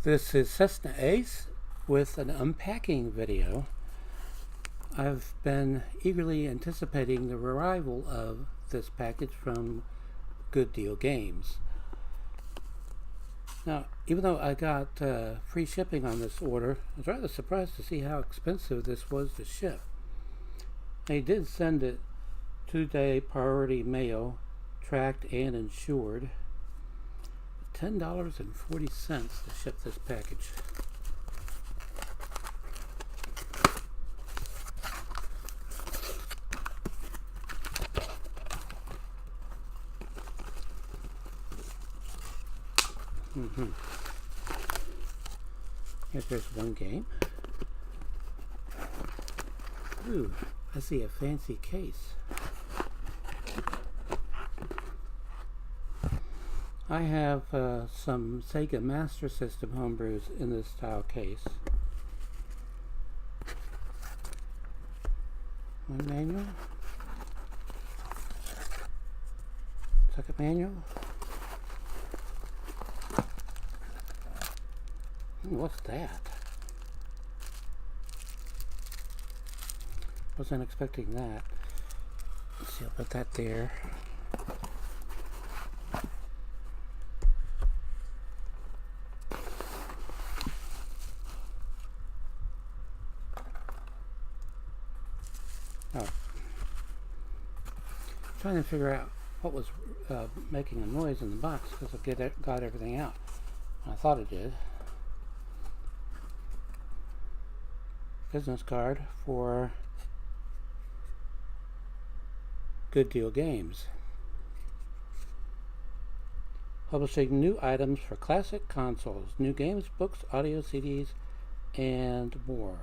This is Cessna Ace with an unpacking video. I've been eagerly anticipating the arrival of this package from Good Deal Games. Now, even though I got free shipping on this order, I was rather surprised to see how expensive this was to ship. They did send it 2-day priority mail, tracked and insured. $10.40 to ship this package. There's one game. Ooh, I see a fancy case. I have some Sega Master System homebrews in this style case. One manual. Second manual. What's that? Wasn't expecting that. Let's see, I'll put that there. Oh. Trying to figure out what was making a noise in the box because I got everything out. I thought it did. Business card for Good Deal Games. Publishing new items for classic consoles, new games, books, audio CDs, and more.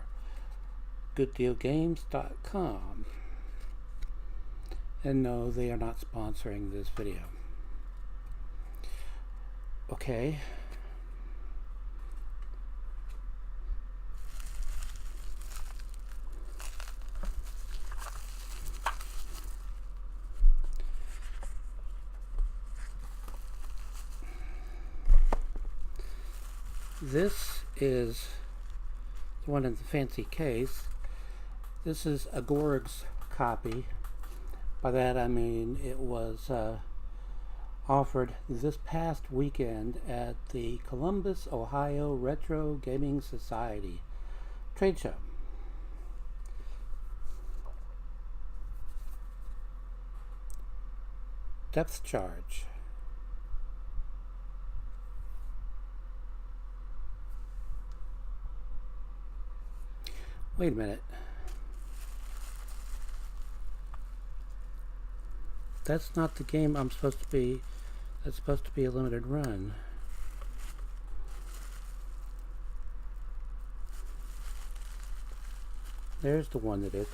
GoodDealGames.com. And no, they are not sponsoring this video. Okay. This is the one in the fancy case. This is a Gorg's copy. By that I mean it was offered this past weekend at the Columbus, Ohio Retro Gaming Society trade show. Depth charge. Wait a minute. That's not the game I'm supposed to be. That's supposed to be a limited run. There's the one that is.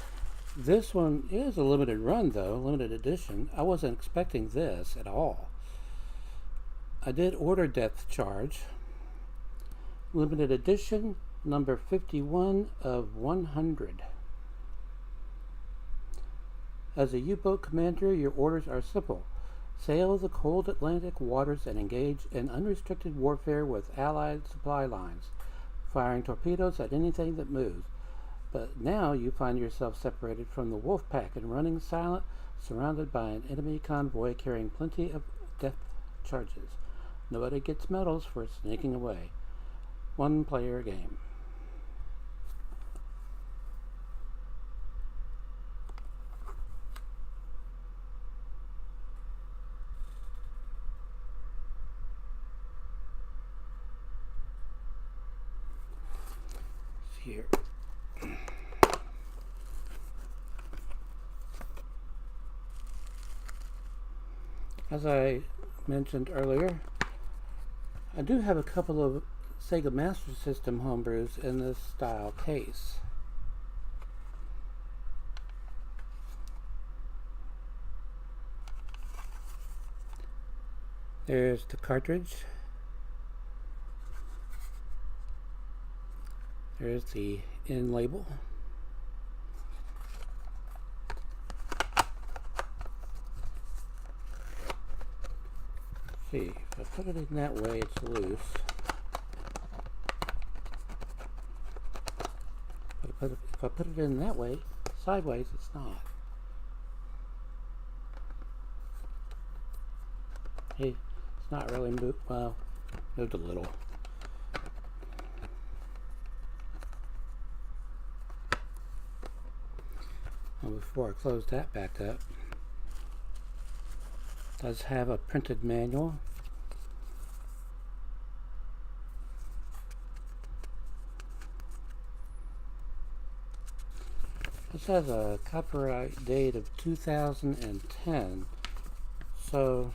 This one is a limited run though, limited edition. I wasn't expecting this at all. I did order Depth Charge. Limited edition, number 51 of 100. As a U-boat commander, your orders are simple. Sail the cold Atlantic waters and engage in unrestricted warfare with Allied supply lines, firing torpedoes at anything that moves. But now you find yourself separated from the wolf pack and running silent, surrounded by an enemy convoy carrying plenty of depth charges. Nobody gets medals for sneaking away. One player game. Here. As I mentioned earlier, I do have a couple of Sega Master System homebrews in this style case. There's the cartridge. There's the end label. see, if I put it in that way, it's loose. if I put it in that way, sideways, it's not. Hey, it's not really moved. Well, moved a little. Well, before I close that back up, it does have a printed manual. This has a copyright date of 2010, so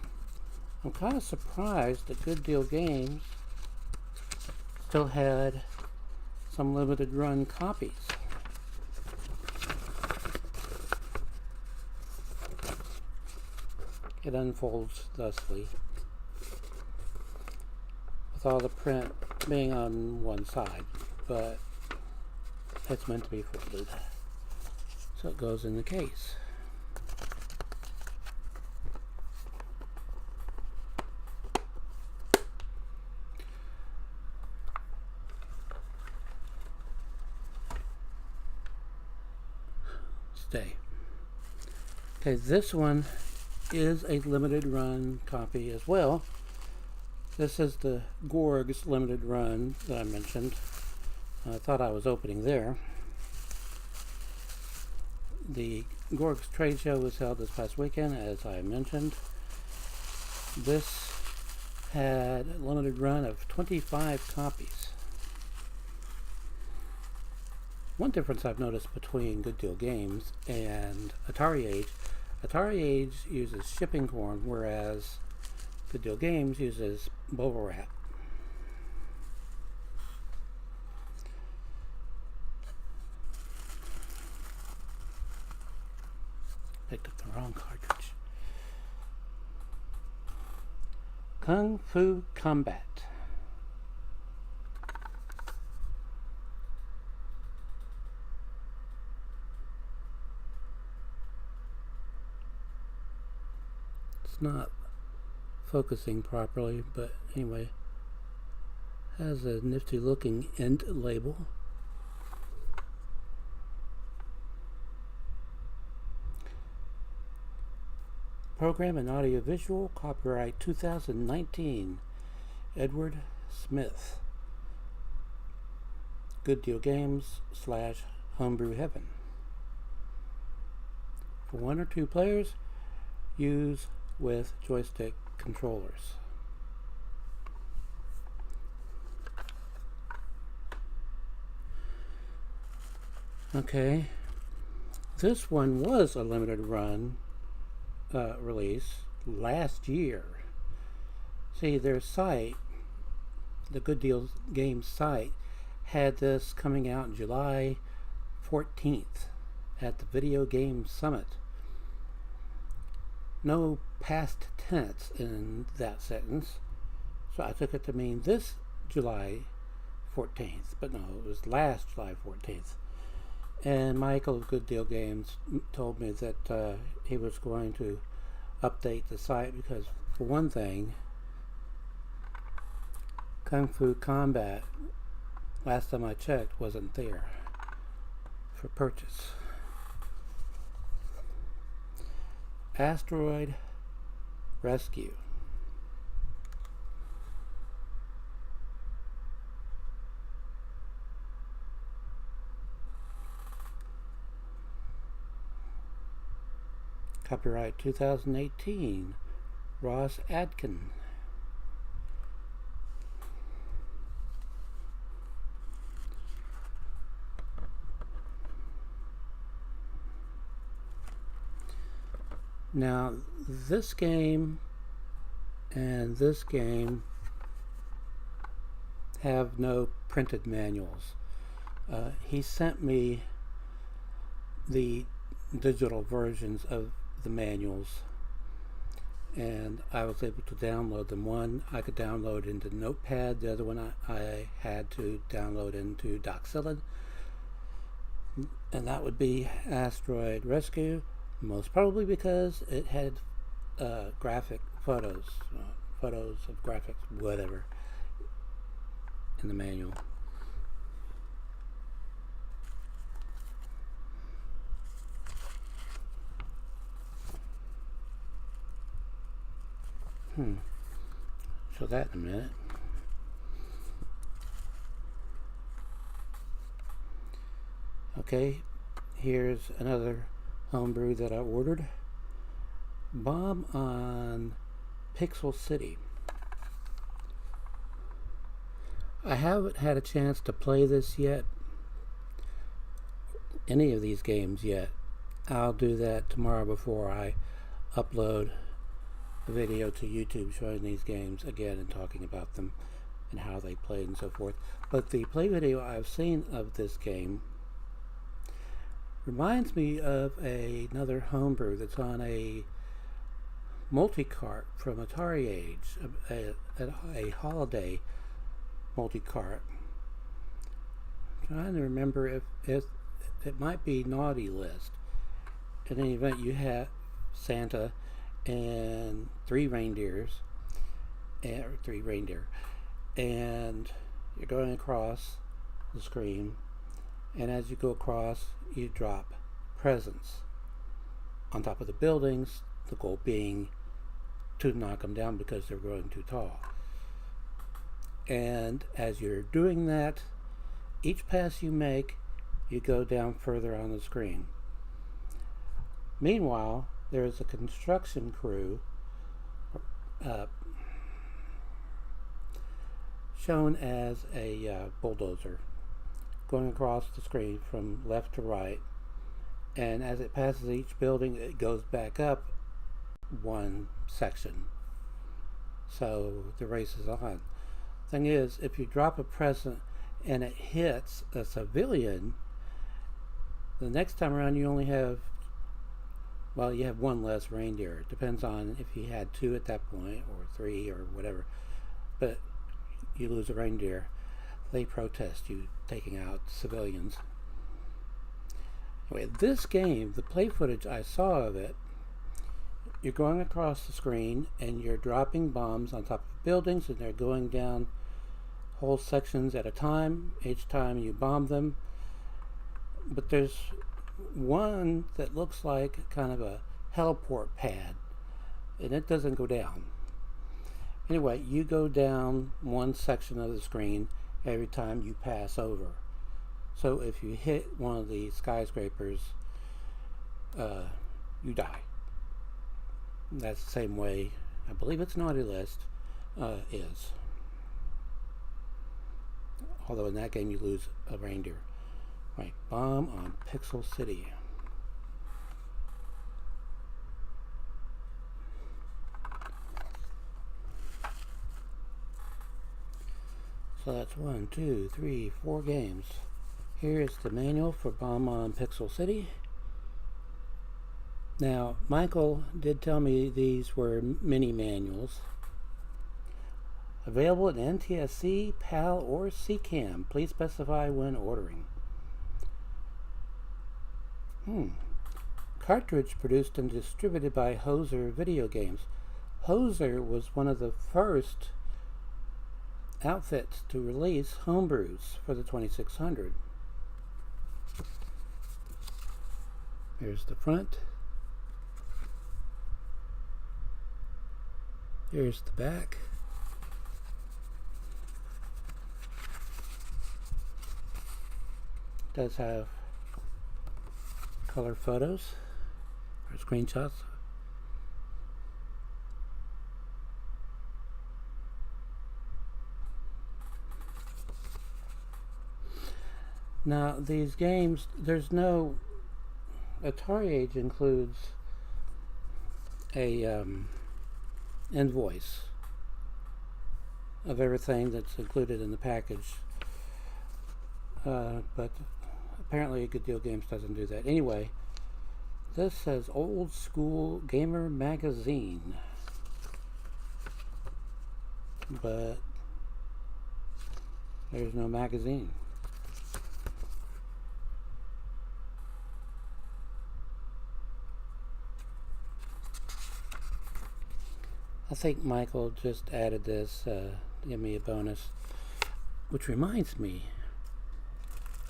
I'm kind of surprised that Good Deal Games still had some limited run copies. It unfolds thusly, with all the print being on one side, but it's meant to be folded. So it goes in the case. Stay. Okay, this one is a limited run copy as well. This is the Gorgs limited run that I mentioned. I thought I was opening there. The Gorgs trade show was held this past weekend, as I mentioned. This had a limited run of 25 copies. One difference I've noticed between Good Deal Games and Atari Age uses shipping corn, whereas Good Deal Games uses bubble wrap. Picked up the wrong cartridge. Kung Fu Combat. It's not focusing properly, but anyway, has a nifty looking end label. Program and audiovisual, copyright 2019, Edward Smith. Good Deal Games / Homebrew Heaven. For 1 or 2 players, use with joystick controllers. Okay, this one was a limited run release last year. See, their site, the Good Deal Games site, had this coming out July 14th at the Video Game Summit. No past tense in that sentence, so I took it to mean this July 14th, but no, it was last July 14th. And Michael of Good Deal Games told me that he was going to update the site because, for one thing, Kung Fu Combat, last time I checked, wasn't there for purchase. Asteroid Rescue. Copyright 2018, Ross Adkin. Now, this game and this game have no printed manuals. He sent me the digital versions of the manuals, and I was able to download them. One I could download into Notepad, the other one I had to download into Doxilid, and that would be Asteroid Rescue, most probably because it had graphic photos of graphics, whatever, in the manual. Show that in a minute. Okay, here's another homebrew that I ordered. Bomb on Pixel City. I haven't had a chance to play this yet, any of these games yet. I'll do that tomorrow before I upload a video to YouTube showing these games again and talking about them and how they played and so forth. But the play video I've seen of this game reminds me of another homebrew that's on a multi-cart from Atari Age, a holiday multi-cart. I'm trying to remember if it might be Naughty List. In any event, you have Santa and three reindeer, and you're going across the screen, and as you go across, you drop presents on top of the buildings, the goal being to knock them down because they're growing too tall. And as you're doing that, each pass you make, you go down further on the screen. Meanwhile, there is a construction crew shown as a bulldozer going across the screen from left to right, and as it passes each building, it goes back up one section. So the race is on. Thing is, if you drop a present and it hits a civilian, the next time around you only have, well, you have one less reindeer. It depends on if you had two at that point or three or whatever. But you lose a reindeer. They protest you taking out civilians. Anyway, this game, the play footage I saw of it, you're going across the screen and you're dropping bombs on top of buildings, and they're going down whole sections at a time. Each time you bomb them. But there's one that looks like kind of a heliport pad, and it doesn't go down. Anyway, you go down one section of the screen every time you pass over. So if you hit one of the skyscrapers, you die. That's the same way, I believe it's Naughty List, is. Although in that game you lose a reindeer. Right, Bomb on Pixel City. So that's 1, 2, 3, 4 games. Here is the manual for Bomb on Pixel City. Now, Michael did tell me these were mini manuals. Available at NTSC, PAL, or CCAM. Please specify when ordering. Cartridge produced and distributed by Hoser Video Games. Hoser was one of the first outfits to release homebrews for the 2600. Here's the front. Here's the back. It does have color photos or screenshots. Now these games, there's no, Atari Age includes a invoice of everything that's included in the package, but apparently Good Deal Games doesn't do that. Anyway, this says Old School Gamer Magazine, but there's no magazine. I think Michael just added this to give me a bonus, which reminds me,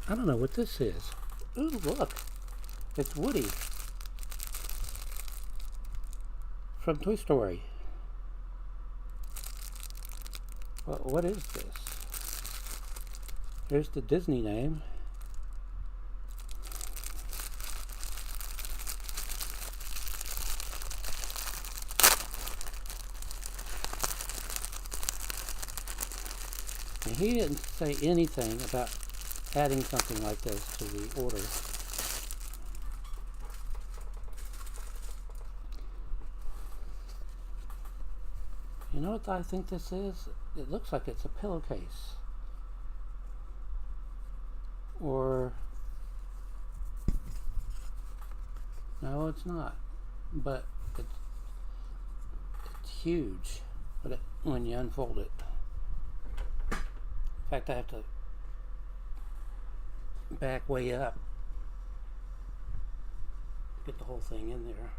I don't know what this is. Ooh, look, it's Woody from Toy Story. What is this? There's the Disney name. And he didn't say anything about adding something like this to the order. You know what I think this is? It looks like it's a pillowcase. Or... no, it's not. But it's huge when you unfold it. In fact, I have to back way up. Get the whole thing in there.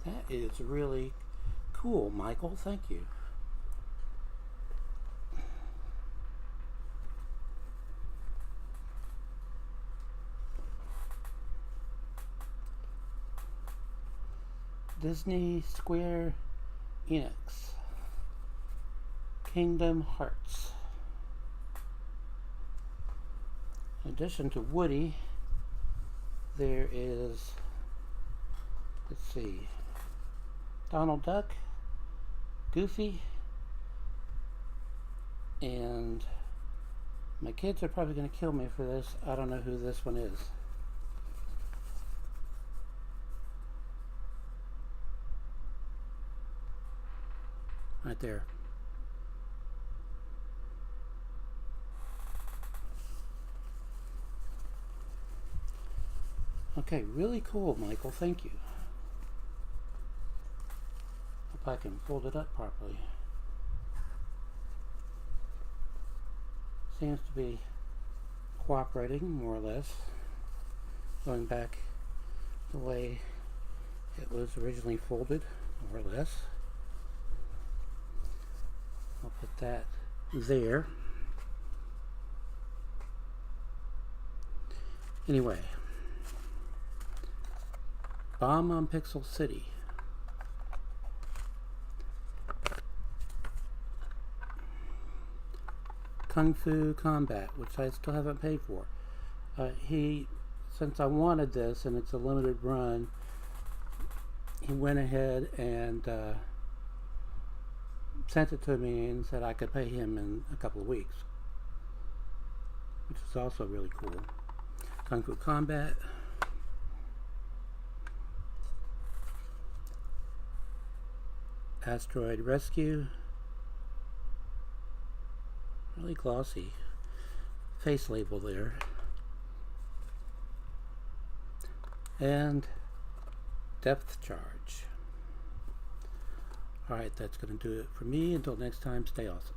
That is really cool, Michael. Thank you. Disney Square Enix. Kingdom Hearts. In addition to Woody, there is, let's see, Donald Duck, Goofy, and my kids are probably going to kill me for this. I don't know who this one is. Right there. Okay, really cool, Michael. Thank you. Hope I can fold it up properly. Seems to be cooperating, more or less. Going back the way it was originally folded, more or less. I'll put that there. Anyway, Bomb on Pixel City. Kung Fu Combat, which I still haven't paid for. Since I wanted this and it's a limited run, he went ahead and sent it to me and said I could pay him in a couple of weeks, which is also really cool. Kung Fu Combat. Asteroid Rescue. Really glossy face label there. And Depth Charge. Alright, that's going to do it for me. Until next time, stay awesome.